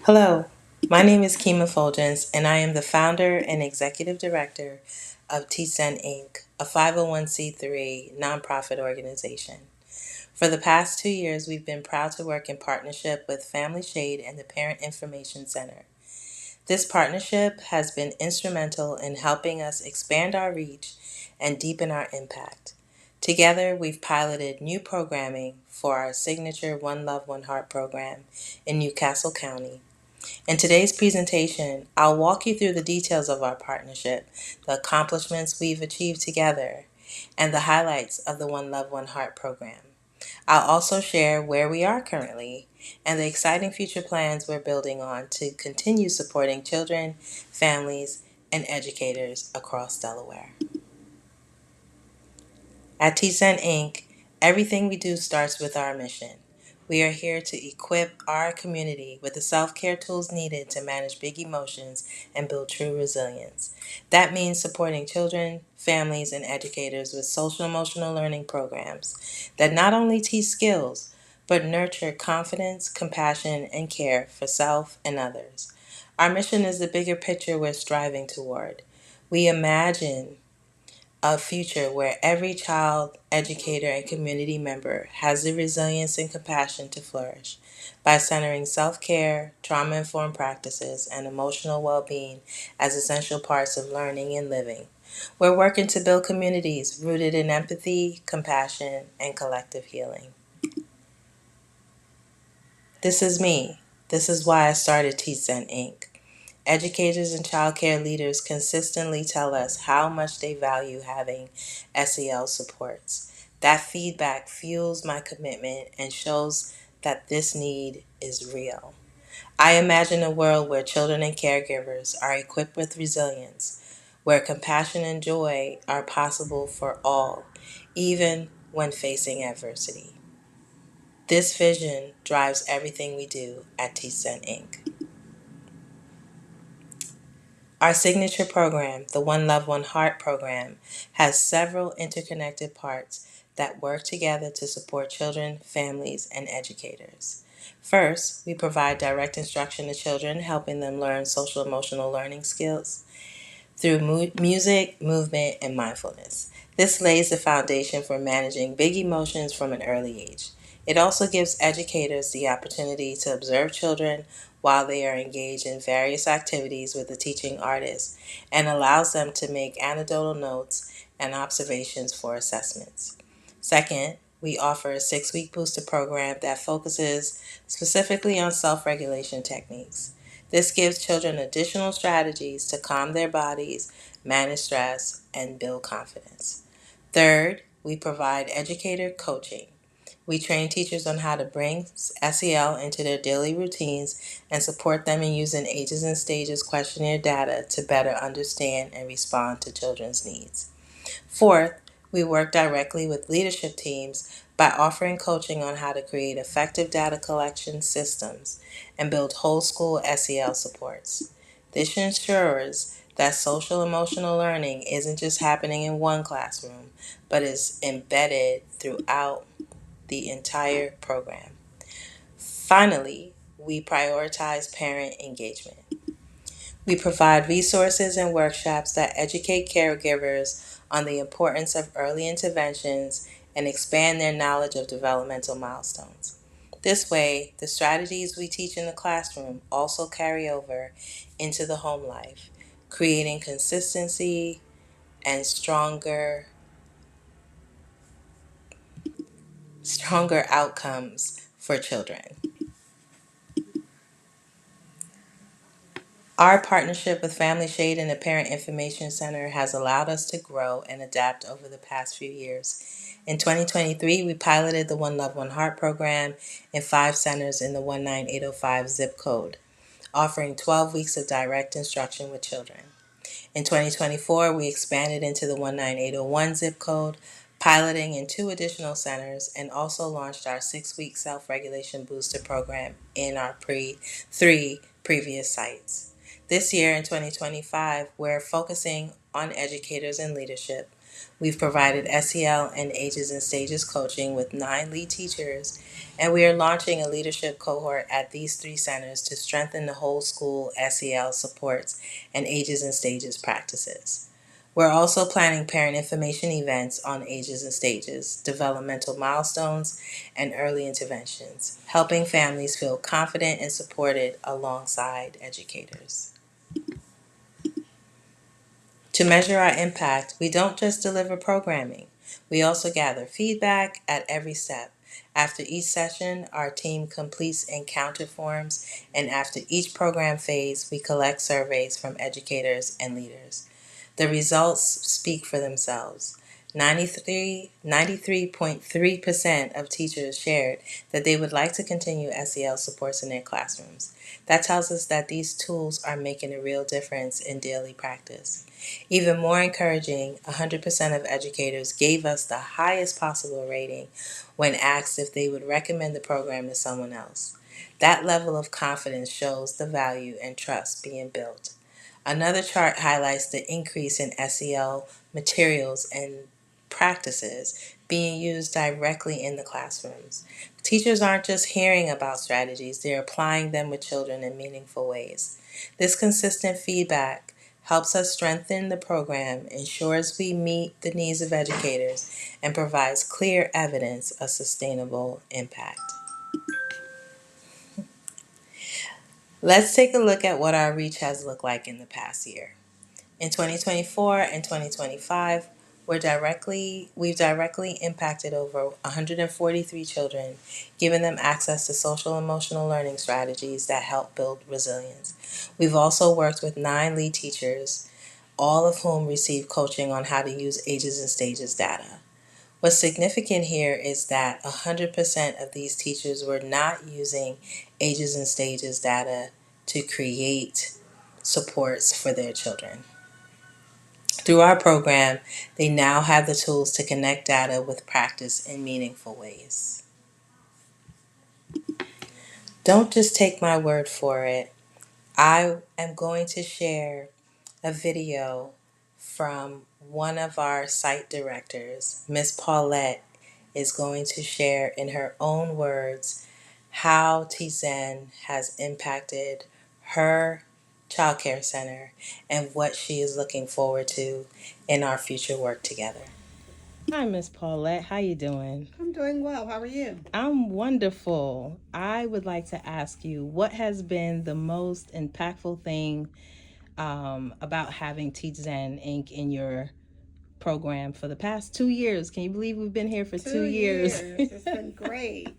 Hello, my name is Kima Fulgence, and I am the founder and executive director of TSEN Inc., a 501c3 nonprofit organization. For the past 2 years, we've been proud to work in partnership with Family Shade and the Parent Information Center. This partnership has been instrumental in helping us expand our reach and deepen our impact. Together, we've piloted new programming for our signature One Love, One Heart program in Newcastle County. In today's presentation, I'll walk you through the details of our partnership, the accomplishments we've achieved together, and the highlights of the One Love, One Heart program. I'll also share where we are currently and the exciting future plans we're building on to continue supporting children, families, and educators across Delaware. At TSEN Inc., everything we do starts with our mission. We are here to equip our community with the self-care tools needed to manage big emotions and build true resilience. That means supporting children, families, and educators with social emotional learning programs that not only teach skills, but nurture confidence, compassion, and care for self and others. Our mission is the bigger picture we're striving toward. We imagine a future where every child, educator, and community member has the resilience and compassion to flourish by centering self care, trauma informed practices, and emotional well being as essential parts of learning and living. We're working to build communities rooted in empathy, compassion, and collective healing. This is me. This is why I started TSEN Inc. Educators and childcare leaders consistently tell us how much they value having SEL supports. That feedback fuels my commitment and shows that this need is real. I imagine a world where children and caregivers are equipped with resilience, where compassion and joy are possible for all, even when facing adversity. This vision drives everything we do at TSEN Inc. Our signature program, the One Love, One Heart program, has several interconnected parts that work together to support children, families, and educators. First, we provide direct instruction to children, helping them learn social emotional learning skills through music, movement, and mindfulness. This lays the foundation for managing big emotions from an early age. It also gives educators the opportunity to observe children while they are engaged in various activities with the teaching artist and allows them to make anecdotal notes and observations for assessments. Second, we offer a 6-week booster program that focuses specifically on self regulation techniques. This gives children additional strategies to calm their bodies, manage stress, and build confidence. Third, we provide educator coaching. We train teachers on how to bring SEL into their daily routines and support them in using Ages and Stages questionnaire data to better understand and respond to children's needs. Fourth, we work directly with leadership teams by offering coaching on how to create effective data collection systems and build whole school SEL supports. This ensures that social emotional learning isn't just happening in one classroom, but is embedded throughout the entire program. Finally, we prioritize parent engagement. We provide resources and workshops that educate caregivers on the importance of early interventions and expand their knowledge of developmental milestones. This way, the strategies we teach in the classroom also carry over into the home life, creating consistency and stronger outcomes for children. Our partnership with Family Shade and the Parent Information Center has allowed us to grow and adapt over the past few years. In 2023, we piloted the One Love, One Heart program in 5 centers in the 19805 zip code, offering 12 weeks of direct instruction with children. In 2024, we expanded into the 19801 zip code, piloting in 2 additional centers, and also launched our 6-week self-regulation booster program in our 3 previous sites. This year in 2025, we're focusing on educators and leadership We've provided SEL and Ages and Stages coaching with 9 lead teachers, and we are launching a leadership cohort at these 3 centers to strengthen the whole school SEL supports and Ages and Stages practices. We're also planning parent information events on Ages and Stages, developmental milestones, and early interventions, helping families feel confident and supported alongside educators. To measure our impact, we don't just deliver programming, we also gather feedback at every step. After each session, our team completes encounter forms, and after each program phase, we collect surveys from educators and leaders. The results speak for themselves. 93.3% of teachers shared that they would like to continue SEL supports in their classrooms. That tells us that these tools are making a real difference in daily practice. Even more encouraging, 100% of educators gave us the highest possible rating when asked if they would recommend the program to someone else. That level of confidence shows the value and trust being built. Another chart highlights the increase in SEL materials and practices being used directly in the classrooms. Teachers aren't just hearing about strategies, they're applying them with children in meaningful ways. This consistent feedback helps us strengthen the program, ensures we meet the needs of educators, and provides clear evidence of sustainable impact. Let's take a look at what our reach has looked like in the past year. In 2024 and 2025, we've directly impacted over 143 children, giving them access to social emotional learning strategies that help build resilience. We've also worked with 9 lead teachers, all of whom receive coaching on how to use Ages and Stages data. What's significant here is that 100% of these teachers were not using Ages and Stages data to create supports for their children. Through our program, they now have the tools to connect data with practice in meaningful ways. Don't just take my word for it. I am going to share a video from one of our site directors. Miss Paulette is going to share in her own words how Tizen has impacted her childcare center and what she is looking forward to in our future work together. Hi, Miss Paulette. How you doing? I'm doing well. How are you? I'm wonderful. I would like to ask you what has been the most impactful thing about having Teach Zen Inc. in your program for the past 2 years. Can you believe we've been here for 2 years? 2 years. It's been great.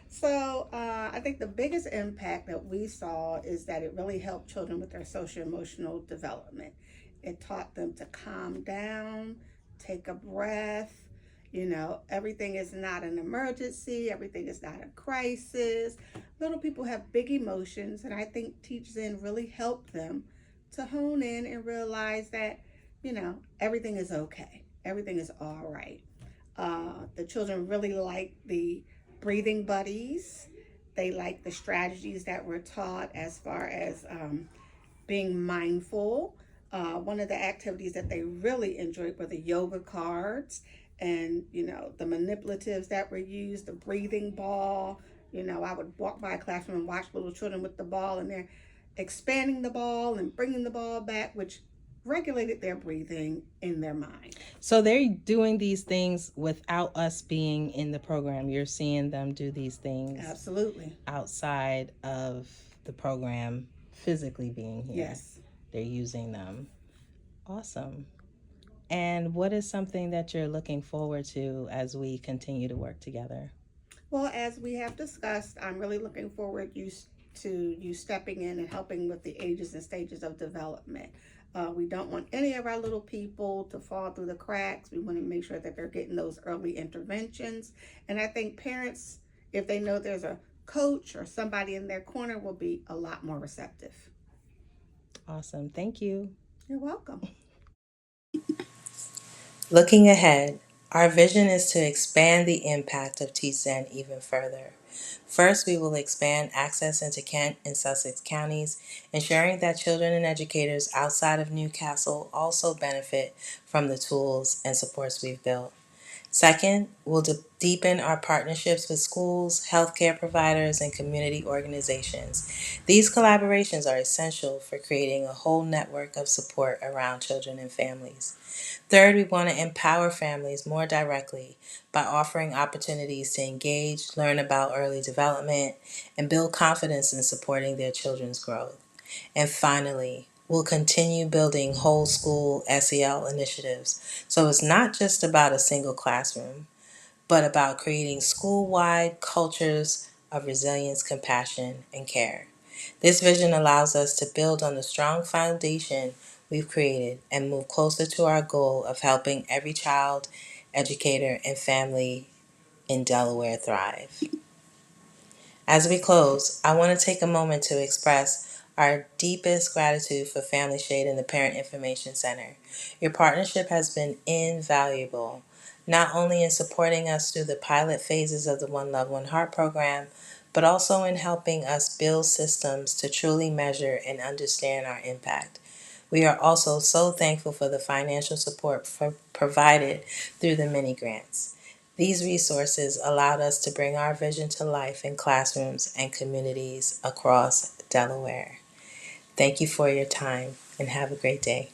So I think the biggest impact that we saw is that it really helped children with their social emotional development. It taught them to calm down, take a breath. Everything is not an emergency, everything is not a crisis. Little people have big emotions, and I think Teach Zen really helped them to hone in and realize that, everything is okay, everything is all right. The children really like the breathing buddies. They like the strategies that were taught as far as being mindful. One of the activities that they really enjoyed were the yoga cards and, the manipulatives that were used, the breathing ball. I would walk by a classroom and watch little children with the ball, and they're expanding the ball and bringing the ball back, which regulated their breathing in their mind. So they're doing these things without us being in the program. You're seeing them do these things Absolutely. outside of the program, physically being here. Yes. They're using them. Awesome. And what is something that you're looking forward to as we continue to work together? Well, as we have discussed, I'm really looking forward to you stepping in and helping with the ages and stages of development. We don't want any of our little people to fall through the cracks. We want to make sure that they're getting those early interventions. And I think parents, if they know there's a coach or somebody in their corner, will be a lot more receptive. Awesome. Thank you. You're welcome. Looking ahead, Our vision is to expand the impact of T-Zen even further. First, we will expand access into Kent and Sussex counties, ensuring that children and educators outside of Newcastle also benefit from the tools and supports we've built. Second, we'll deepen our partnerships with schools, healthcare providers, and community organizations. These collaborations are essential for creating a whole network of support around children and families. Third, we want to empower families more directly by offering opportunities to engage, learn about early development, and build confidence in supporting their children's growth. And finally, we'll continue building whole school SEL initiatives. So it's not just about a single classroom, but about creating school wide cultures of resilience, compassion, and care. This vision allows us to build on the strong foundation we've created and move closer to our goal of helping every child, educator, and family in Delaware thrive. As we close, I want to take a moment to express our deepest gratitude for Family Shade and the Parent Information Center. Your partnership has been invaluable, not only in supporting us through the pilot phases of the One Love, One Heart program, but also in helping us build systems to truly measure and understand our impact. We are also so thankful for the financial support provided through the mini grants. These resources allowed us to bring our vision to life in classrooms and communities across Delaware. Thank you for your time and have a great day.